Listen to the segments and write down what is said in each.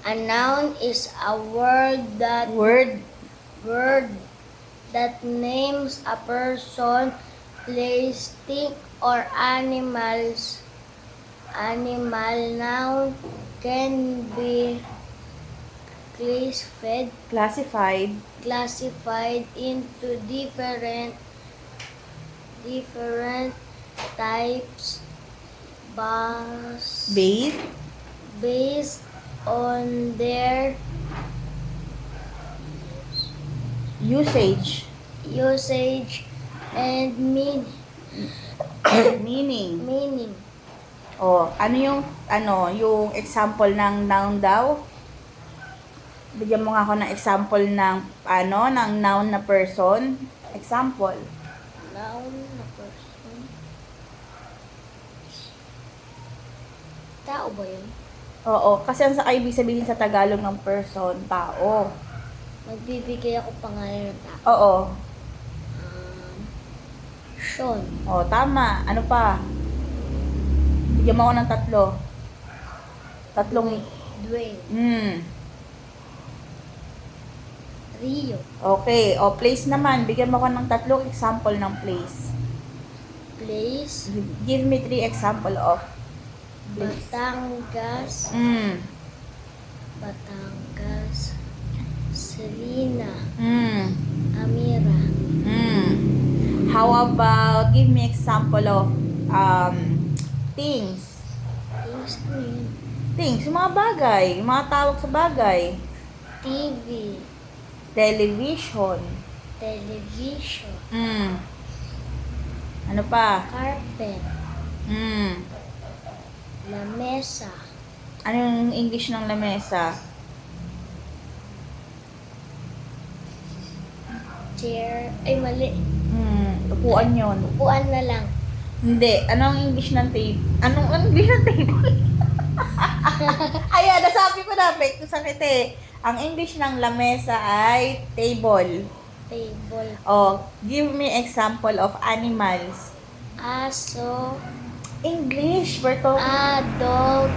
A noun is a Word. word that names a person, place, thing, or animals. Animal noun can be Classified. classified into different types bas- Based. based on their Usage. usage and Meaning. meaning. O, yung example ng noun daw? Bigyan mo nga ako ng example ng, ng noun na person. Example. Noun na person. Tao ba yun? Oo, kasi ang sa ibig sabihin sa Tagalog ng person, tao. Magbibigay ako pangalan ng tao. Oo. Sean. O, tama. Ano pa? Bigyan mo ako ng tatlo. Tatlong. Dwayne. Rio. Okay. O, place naman. Bigyan mo ako ng tatlong example ng place. Place. Give me 3 example of place. Batangas. Batangas. Selena. Amira. How about, give me example of things. Things ko yun. Things, yung mga bagay. Yung mga tawag sa bagay. TV. Television. Television. Ano pa? Carpet. Lamesa. Ano yung English ng lamesa? Chair. Ay, mali. Upuan yun. Upuan na lang. Hindi. Anong English ng table? Anong English ng table? Ayan, nasabi ko na. Back to sakit eh. Ang English ng lamesa ay table. Table. Oh, give me example of animals. Aso. English, Berto. Dog.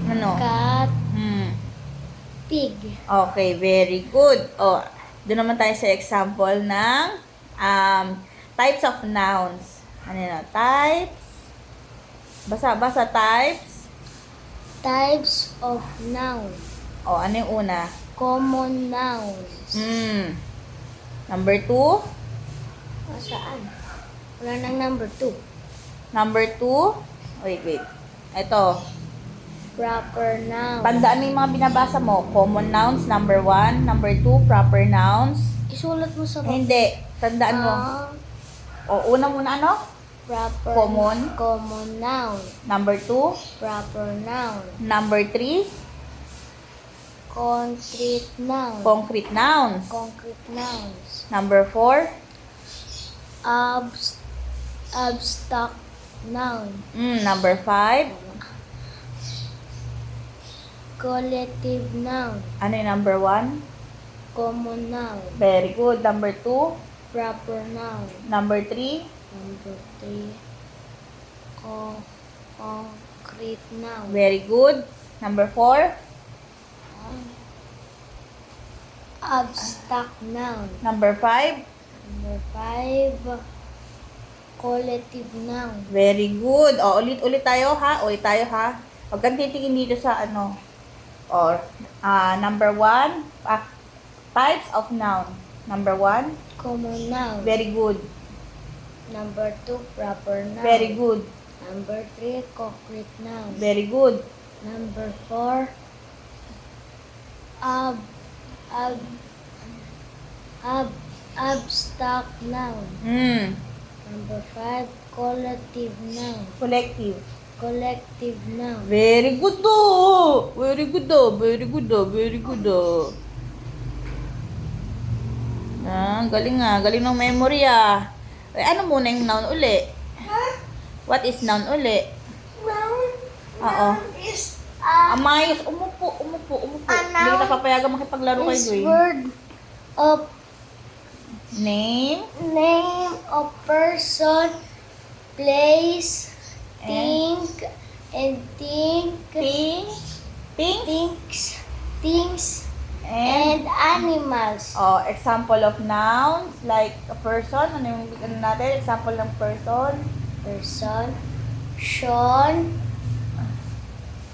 Ano? Cat. Pig. Okay, very good. Oh, doon naman tayo sa example ng types of nouns. Ano yun? Types. Basa types. Types of noun. Oh, ano yung una? Common nouns. Number 2. Saan? Wala nang number 2. Number 2. Wait. Ito. Proper noun. Tandaan mo yung mga binabasa mo. Common nouns, number 1. Number 2, proper nouns. Isulat mo sa Hindi. Tandaan mo. O, una muna ano? Proper. Common noun. Number 2. Proper noun. Number 3. Concrete noun. Concrete nouns. Concrete nouns. Number 4. Abstract noun. Number 5. Collective noun. Ano yung number 1? Common noun. Very good. Number 2. Proper noun. Number 3. Number 3. Concrete noun. Very good. Number 4. Abstract noun. Number 5. Number 5. Collective noun. Very good. O, ulit tayo ha. Huwag kang titingin dito sa ano. Or, number 1. Types of noun. Number 1. Common noun. Very good. Number 2. Proper noun. Very good. Number 3. Concrete noun. Very good. Number 4. Abstract noun. Number 5. Collective noun. Collective. Collective noun. Very good do. Very good do. Very good do. Very good do. Galing nga. Galing ng memory ano muna yung noun uli? What is noun uli? Noun. Oo. Is Amayos. Umupo. Hindi kita papayagan makipaglaro kay Dwayne. word of Name. name of person, place, And and things. things things, And, and animals. oh, example of nouns, like a person. Ano yung ano natin? Example ng person. Person, Sean,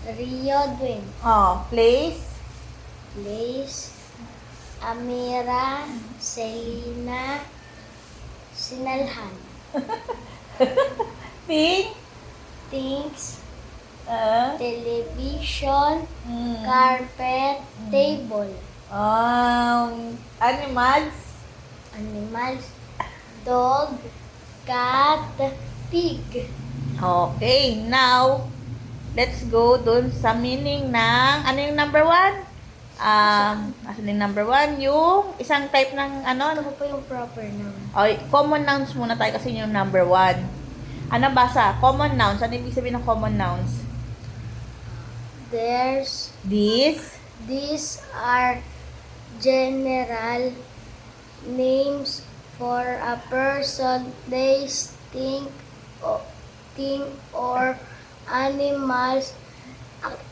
Rio Dwayne, Oh, place. Place, Amira, Selena, Sinalhan. Thing. Things, Uh, television, mm, carpet, table. Animals. Animals, dog, cat, pig. Okay, now, let's go dun sa meaning ng, ano yung number one? Ano yung number one? Yung isang type ng, ano Ano pa yung proper noun? okay, common nouns muna tayo kasi yun yung number one. Ano basa? Common nouns. Ano ibig sabihin ng common nouns? These are general names for a person, place, thing or animals.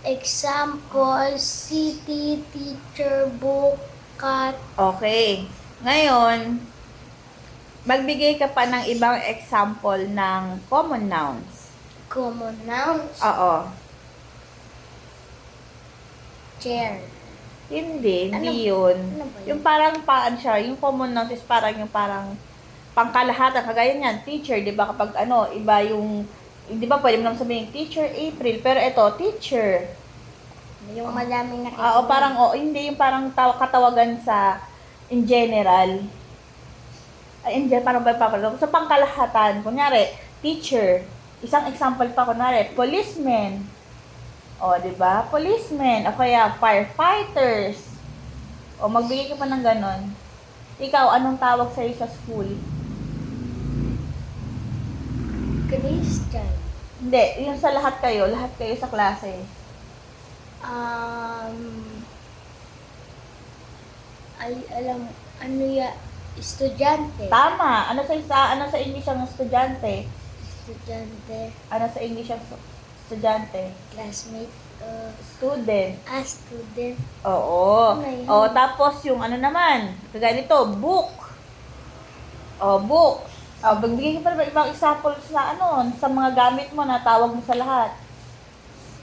Example, city, teacher, book, cat. Okay. Ngayon, magbigay ka pa ng ibang example ng common nouns. Common nouns. Oo. Chair. Hindi Ano- yun. ano ba yun? Yung parang paan siya, yung common nouns is parang yung parang pangkalahatan. Kagaya niyan, teacher, di ba? Kapag ano, iba yung, di ba pwede mo naman sabihin, teacher April, pero ito, teacher. Yung madaming nakikita. Oo, parang, hindi yung parang katawagan sa, in general. In general, parang ba papalog? Sa pangkalahatan, kunyari, teacher. Isang example pa, kunyari, policeman. O, di ba? Policeman. O kaya, firefighters. O, magbigay ka pa ng ganon. Ikaw, anong tawag sa'yo sa school? Christian. Hindi, yung sa lahat kayo sa klase. Ano ya? Estudyante. Tama. Ano sa English ang estudyante? Estudyante. Ano sa English ang estudyante? Classmate. Student. Student. Oo. Ano yun? O, tapos yung ano naman, kagaya nito, book. O, book. O, magbigay ka pa ng ibang example sa sa mga gamit mo na tawag mo sa lahat.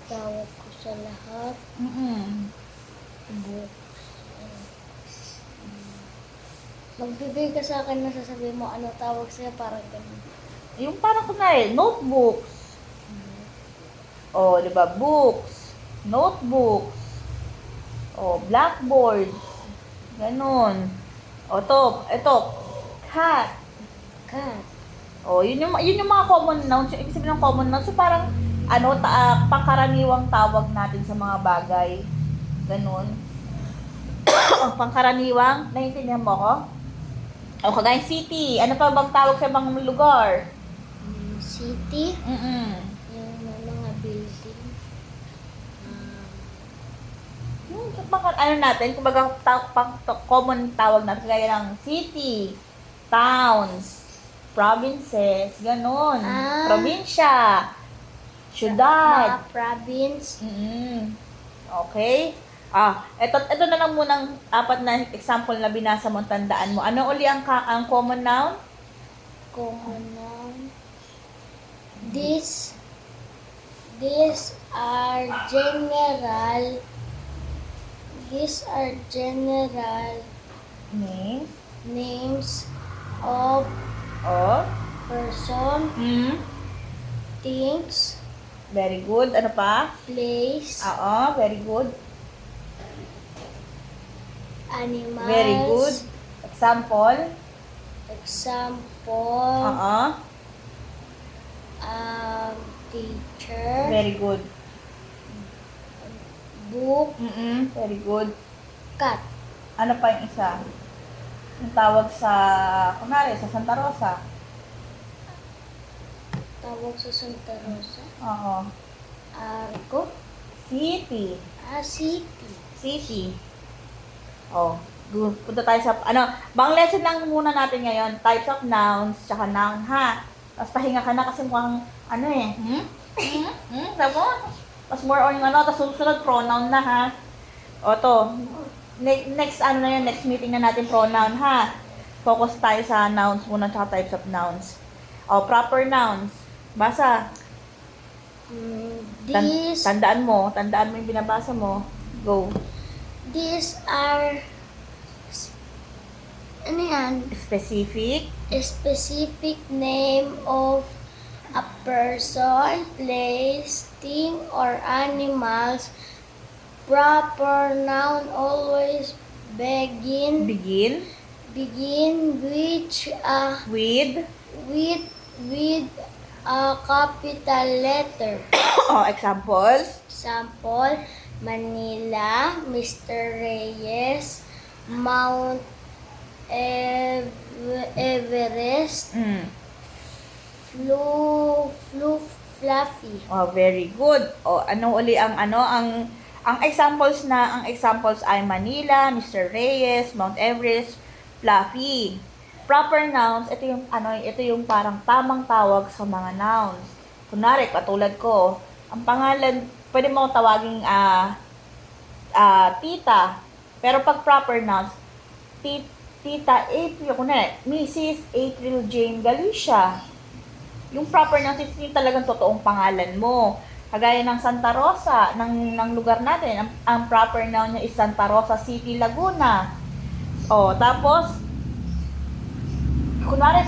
Tawag ko sa lahat. Book. Magbibigay ka sa akin na sasabihin mo ano tawag sa'yo, parang ganun. Yung parang kunwari, notebooks. O, di ba, books, notebooks, o, blackboard, ganun. O, ito, cat. Cat. O, yun yung mga common nouns. Yung ibig sabihin ng common nouns, so parang, pangkaraniwang tawag natin sa mga bagay. Ganun. Pangkaraniwang, naiintindihan mo ko? O, kagaya city. Ano pa bang tawag sa mga lugar? City. Mm-mm. Yung mga building. Ano natin, kumbaga common tawag natin, kaya ng city, towns, provinces, ganun. Probinsya, syudad. Mga province. Okay? Ito na lang munang apat na example na binasa mo, tandaan mo. Ano uli ang common noun? Common noun. These are general Name. names of Oh. person, things, Very good. Ano pa? place, Oo, very good. animals. Very good. Example. Example, Oo. teacher, Very good. book, Very good. cat. Ano pa yung isa? Yung tawag sa, kunwari, sa Santa Rosa. Tawag sa Santa Rosa. Oo. Arco. City. City. City. Oh, good. Punta tayo sa, bang lesson lang muna natin ngayon, types of nouns, tsaka noun, ha? Tapos pahinga ka na kasi mukhang, Tamo? Tapos more on yung tapos susunod pronoun na, ha? O to, next ano na yun, next meeting na natin pronoun ha. Focus tayo sa nouns muna tsaka types of nouns. O, proper nouns. Basa. Tandaan mo yung binabasa mo. Go. These are, ano yan? Specific. A specific name of a person, place, thing, or animals. Proper noun always begin which With. with a capital letter. O, examples. Example, Manila, Mr. Reyes, Mount Everest, Fluffy. Oh, very good. O, ano uli ang examples ay Manila, Mr. Reyes, Mount Everest, Fluffy. Proper nouns, ito yung parang tamang tawag sa mga nouns. Kunwari, katulad ko, ang pangalan, pwede mo tawaging tita. Pero pag proper nouns, tita April, kunwari, Mrs. April Jane Galicia. Yung proper nouns, ito yung talagang totoong pangalan mo. Kagaya ng Santa Rosa, ng lugar natin, ang proper noun niya is Santa Rosa City, Laguna. O, tapos, kunwari,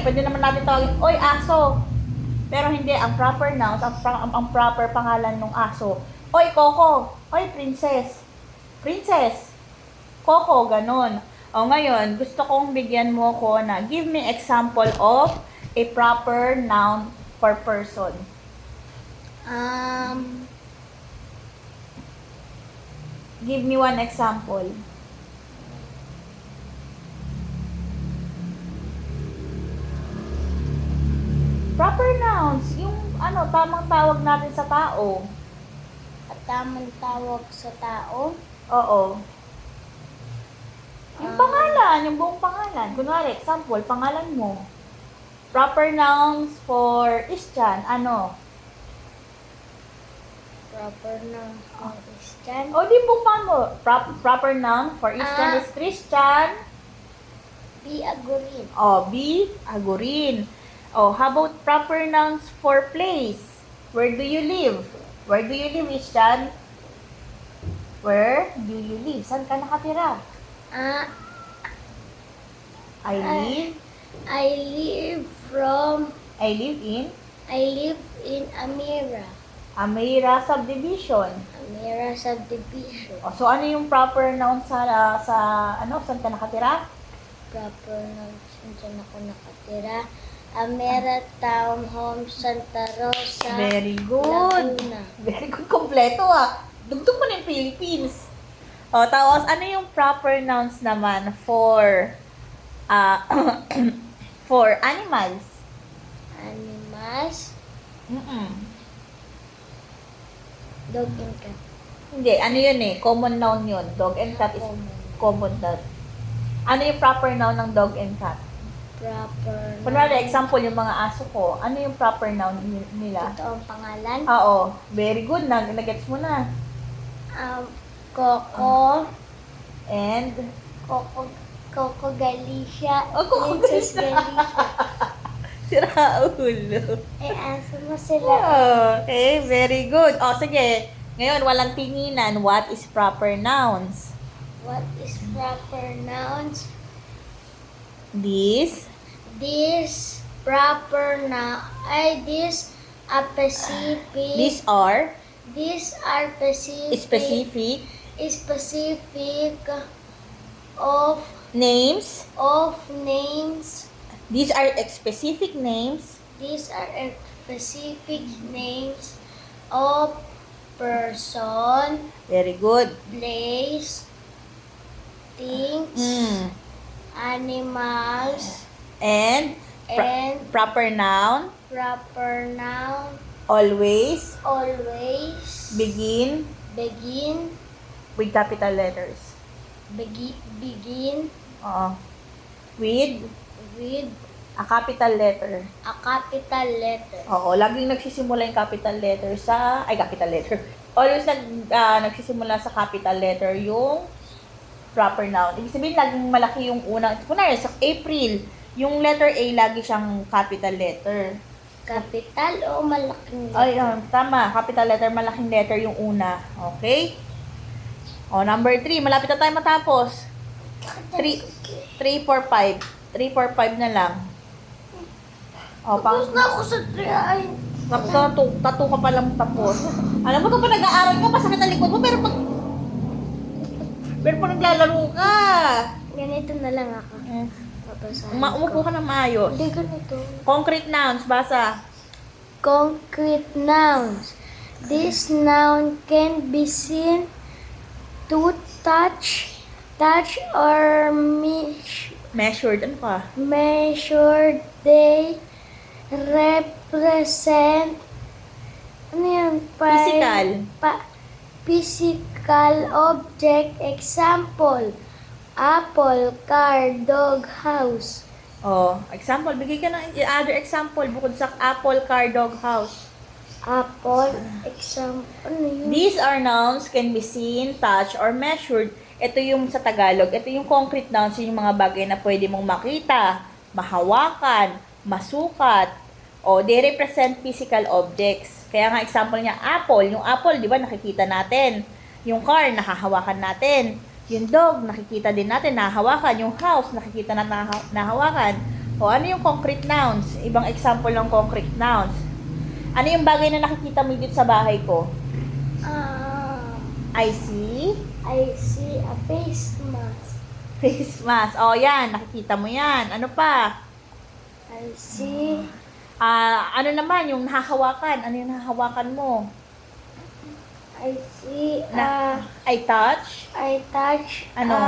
pwede naman natin tawagin, oy, aso. Pero hindi, ang proper nouns, ang proper pangalan ng aso, oy, Coco, oy, princess. Princess, Coco, ganun. O, ngayon, gusto kong bigyan mo ko na, give me example of a proper noun for person. Give me one example. Proper nouns, yung tamang tawag natin sa tao. At tamang tawag sa tao. Oo. Yung pangalan, yung buong pangalan. Kunwari, example, pangalan mo. Proper nouns for Christian, ano? Proper noun for Christian. O, di buong pangalan mo. Proper noun for Christian is Christian. Be Agurin. O, B. Agurin. Oh, how about proper nouns for place? Where do you live? Where do you live, Christian? Where do you live? Saan ka nakatira? I live. I live in Amira. Amira subdivision. Amira subdivision. Oh, so ano yung proper noun saan ka nakatira? Proper noun saan ako nakatira. Amira Townhome, Santa Rosa, Very good. Laguna. Very good. Kompleto Dugtong mo na yung Philippines. O, tapos, ano yung proper nouns naman for for animals? Animals, dog and cat. Hindi, ano yun common noun yun. Dog and cat is common noun. Ano yung proper noun ng dog and cat? Proper Kunwari, example, yung mga aso ko, ano yung proper noun nila? Ito ang pangalan. Oo, very good. Nag-gets mo na. Coco. And? Coco Galicia. Oh, Coco Princess Galicia. Sira ulo. Aso mo sila. Okay, very good. O, sige. Ngayon, walang tinginan. What is proper nouns? What is proper nouns? This proper noun. These are specific. These are specific of names. names. These are specific names. These are specific names of person, Very good. place, things, animals, And proper noun proper noun always always begin begin with capital letters. begin With with a capital letter. a capital letter. Oo, laging nagsisimula yung capital letter always nagsisimula sa capital letter yung proper noun. Ibig sabihin, laging malaki yung unang. Kunwari, sa April, yung letter A, lagi siyang capital letter. Capital o malaking Ay, tama. Capital letter, malaking letter yung una. Okay? O, number 3. Malapit na tayo matapos. 3, 4, 5. 3, 4, 5 na lang. O, Tapos na ako sa 3 ay. Tattoo ka palang tapos. Alam mo, kapag nag-aaral ka, masakit ang likod mo, pero pag naglalaro ka. Ganito na lang ako. Babasahin Umupo ka na maayos. Hindi ganito. Concrete nouns, basa. Concrete nouns. This noun can be seen to touch or Measured, ano ka? measured. They represent ano yan? Physical. Physical object. Example, apple, car, dog, house. Oh, example, bigay ka ng other example bukod sa apple, car, dog, house. Apple, example, ano yun? These are nouns can be seen, touched, or measured. Ito yung sa Tagalog. Ito yung concrete nouns, yung mga bagay na pwede mong makita, mahawakan, masukat. O, they represent physical objects. Kaya nga example niya, apple. Yung apple, di ba, nakikita natin. Yung car, nakahawakan natin. Yung dog, nakikita din natin, nahahawakan. Yung house, nakikita natin, nahahawakan. O, ano yung concrete nouns? Ibang example ng concrete nouns. Ano yung bagay na nakikita mo dito sa bahay ko? I see. I see a face mask. Face mask. O, yan. Nakikita mo yan. Ano pa? I see. Ano naman yung nahahawakan? Ano yung nahahawakan mo? I see I touch? I touch Ano? a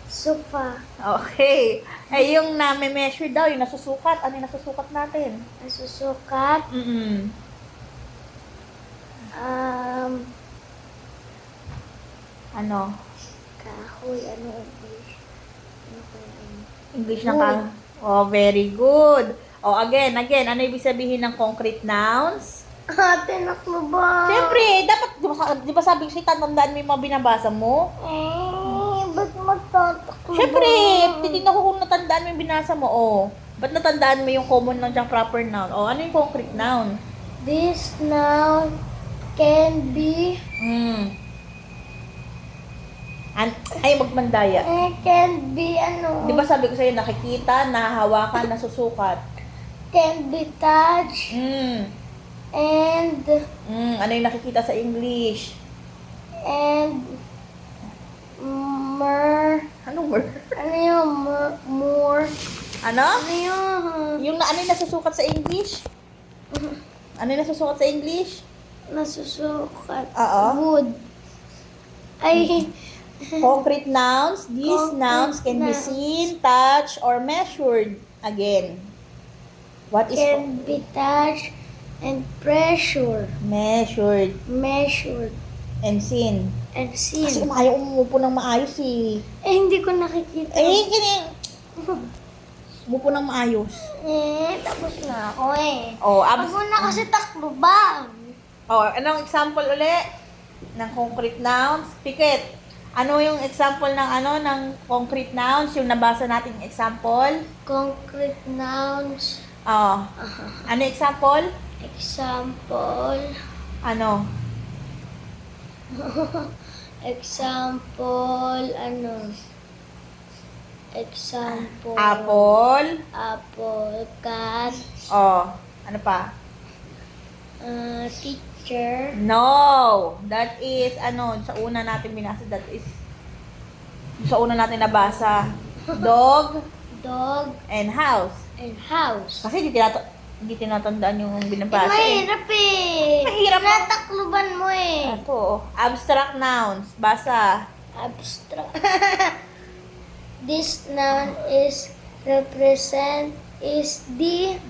sofa. Okay. Eh, yung na-measure daw, yung nasusukat. Ano yung nasusukat natin? Nasusukat. Mm-mm. Ano? Kahoy, ano English? Ano kaya yun? English na ka? Oh, very good. Oh, again. Ano ibig sabihin ng concrete nouns? Ate, naklo ba? Siyempre, dapat, di ba sabi ko tandaan mo yung mga binabasa mo? Ba't magtataklo ba? Siyempre, titignan ko kung natandaan mo yung binasa mo, oh. Ba't natandaan mo yung common noun tsaka proper noun? Oh, ano yung concrete noun? This noun can be Ay, magmandaya. can be ano? Di ba sabi ko sa'yo, nakikita, nahahawakan, nasusukat? Can be touched and Ano yung nakikita sa English? more. Anong word? Ano yung more? Ano? Ano yung Ano yung nasusukat sa English? Ano yung nasusukat sa English? nasusukat? Oo. Wood. Ay, Concrete nouns. These Concrete nouns can be nouns. seen, touched, or measured. Again. What is can be touched and pressure, measured measured, and seen? and Kasi seen. ayaw umupo ng maayos eh. Hindi ko nakikita. Umupo ng maayos. Tapos na ako eh. Oh, Pag mo na kasi takbo ba? Oh, anong example uli ng concrete nouns? Pikit. Ano yung example ng concrete nouns? Yung nabasa nating example? Concrete nouns. Oh. Ano example? Example. Ano? Example, ano? Example. Apple. Apple, cat, Oh. Ano pa? teacher, No. That is, sa una natin binasa, sa una natin nabasa. Dog dog, and house. and house. Kasi hindi tinatandaan yung binabasa. Mahirap eh. Mahirap. Natakluban mo eh. Ito, abstract nouns. Basa. Abstract. This noun is the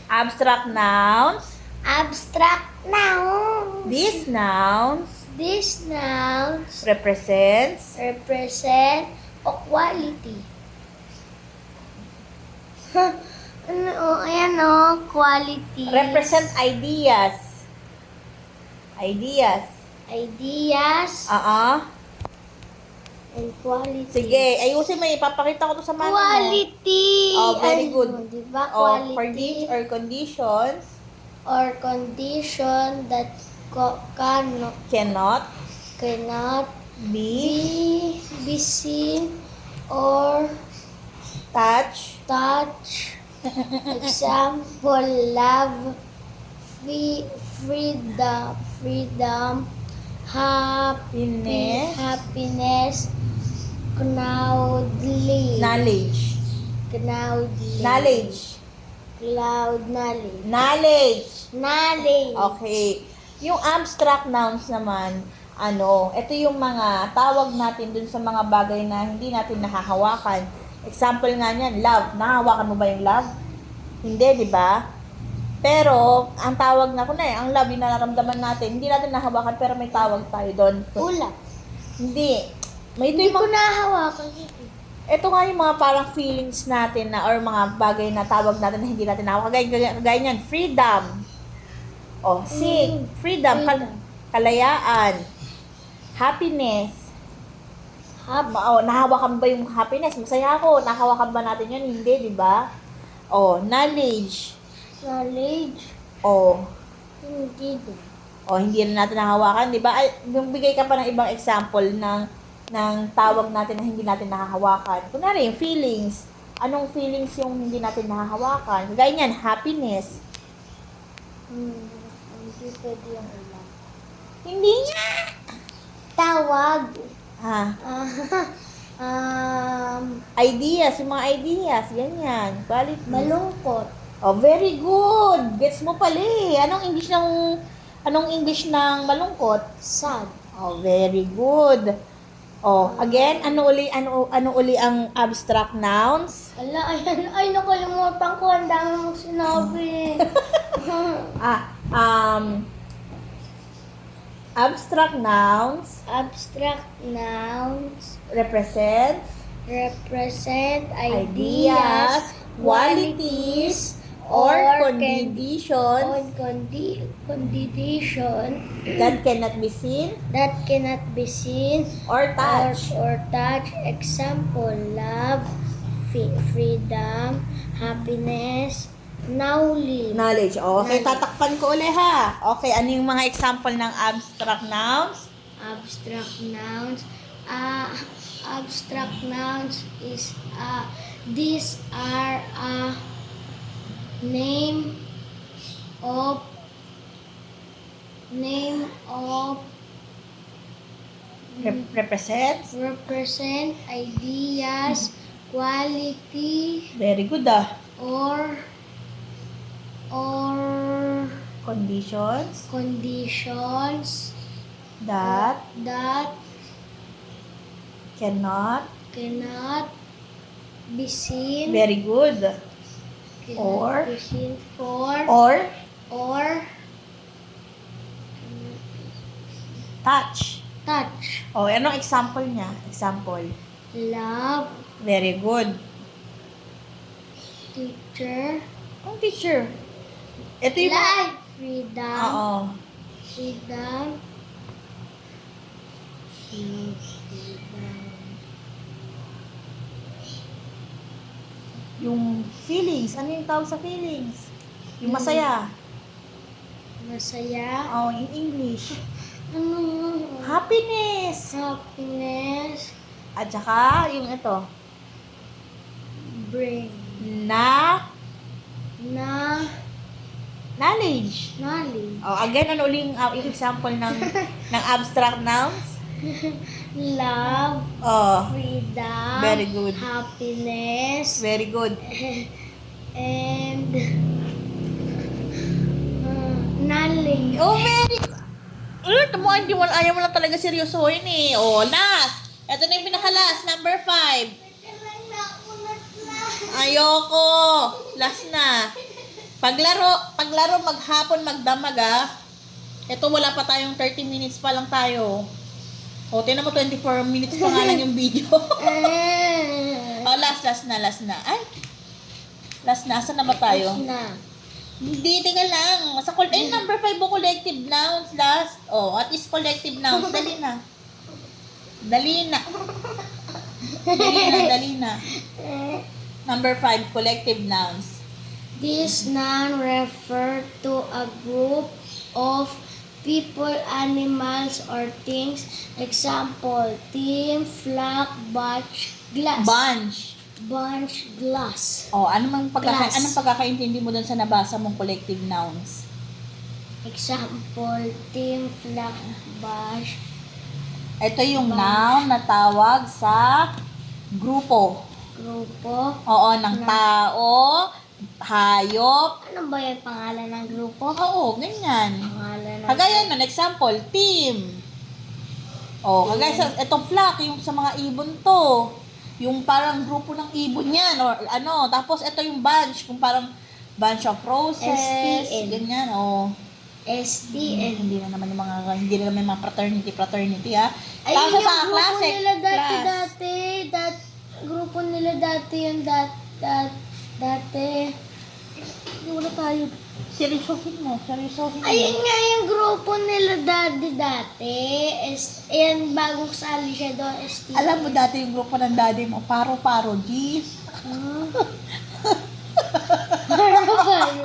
Abstract nouns. abstract noun. These nouns These nouns represents represent a quality. Ayan quality. represent ideas. Ideas. ideas, and quality. Sige, ayusin mo. Ipapakita ko to sa mami mo. Quality. Oh, very Ay, good. Diba? Oh, Quality. for these or conditions, or condition that cannot cannot be be seen or touched. Example, love, freedom, happiness, cloudly, Knowledge. knowledge. Okay. Yung abstract nouns naman, ito yung mga tawag natin dun sa mga bagay na hindi natin nahahawakan. Example nga niyan, love. Nahahawakan mo ba yung love? Hindi, di ba? Pero, ang tawag na ang love, yung nararamdaman natin, hindi natin nahahawakan, pero may tawag tayo doon. Ulap. Hindi. May ito Hindi yung ko nahawakan. ito nga yung mga parang feelings natin na or mga bagay na tawag natin na hindi natin nahawakan. Kagaya niyan, freedom. Oh, freedom. Kalayaan. Happiness. Nahawakan ba yung happiness? Masaya ako. Nahawakan ba natin yun? Hindi, di ba? Oh, knowledge. Oh. Hindi din. O, hindi na natin nahahawakan, di ba? Ay, bigay ka pa ng ibang example ng tawag natin na hindi natin nahahawakan. Kunwari, yung feelings. Anong feelings yung hindi natin nahahawakan? Kagaya niyan, happiness. Hindi pwede yung ulam. Hindi nga! Tawag. Ideas, yung mga ideas, ganyan. Quality. Malungkot. Oh, very good! Gets mo pala eh. Anong English ng malungkot? Sad. Oh, very good. Oh, again, ano uli ang abstract nouns? Ay, nakalimutan ko. Ang dami mong sinabi. Abstract nouns Abstract nouns represent ideas, qualities, or or conditions condition that cannot be seen that cannot be seen or touched. or touch. Example, love, freedom, happiness, Knowledge. Okay, tatakpan ko ulit ha. Okay, ano yung mga example ng abstract nouns? Abstract nouns is these are a name of Represents. represent ideas, quality, Very good or Conditions conditions that that cannot. be seen. Very good. Cannot or- be seen Or or touch. touch. Oh, anong example niya? Example. Love, Very good. teacher, Ang teacher. Ito yung mga... life, freedom, Oo. freedom, love, freedom, Yung feelings. Ano yung tawag sa feelings? Yung masaya. masaya, Oh, in English. ano yun? Happiness. Happiness, At saka, yung ito. brain, Knowledge. knowledge, Oh, again, ano uling yung example ng abstract nouns? love, Oh, freedom, very good. happiness, Very good. and knowledge. Oh, very good. Ayaw mo lang talaga seryosohin eh. Oh, last. Ito na yung pinaka-last. Number 5. Ayoko. Last na. Paglaro, maghapon, magdamag Ito wala pa tayong 30 minutes pa lang tayo. O, tinan mo 24 minutes pa nga lang yung video. Oh, last na. Ay. Last na. Saan na ba tayo? Na. Hindi, teka lang. Number 5 o collective nouns last. Oh, what is collective nouns? Dali na. Dali na. Dali na. Number 5, collective nouns. This noun refer to a group of people, animals, or things. Example, team, flock, batch, glass. Bunch, glass. Oh, Class. anong pagkakaintindi mo dun sa nabasa mong collective nouns? Example, team, flock, batch. Ito yung noun na tawag sa grupo. Grupo. Oo, ng tao, hayop. Ano ba yung pangalan ng grupo? Oo, ganyan. Pangalan ng Kagaya nun, example, team. Oh, kagaya sa itong flock, yung sa mga ibon to. Yung parang grupo ng ibon yan, or ano. Tapos ito yung bunch, kung parang bunch of roses. STN. Ganyan, oh. STN. Hindi na naman yung mga fraternity, ha. Ay, Tapos yung sa grupo classic, nila class. grupo nila dati yung dati. Wala tayo. Seryosohin mo. Ayun nga yung grupo nila dati. Ayan, bagong sali siya doon, STN. Alam mo dati yung grupo ng daddy mo, paro-paro, G. Ano ba yun?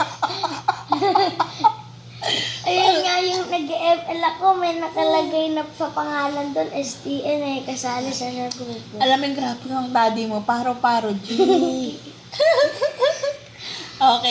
Ayun nga yung nag-ML ako, may nakalagay na sa pangalan doon, STN eh, kasali siya sa grupo. Alam mo yung grabe ng daddy mo, paro-paro, G. Okay.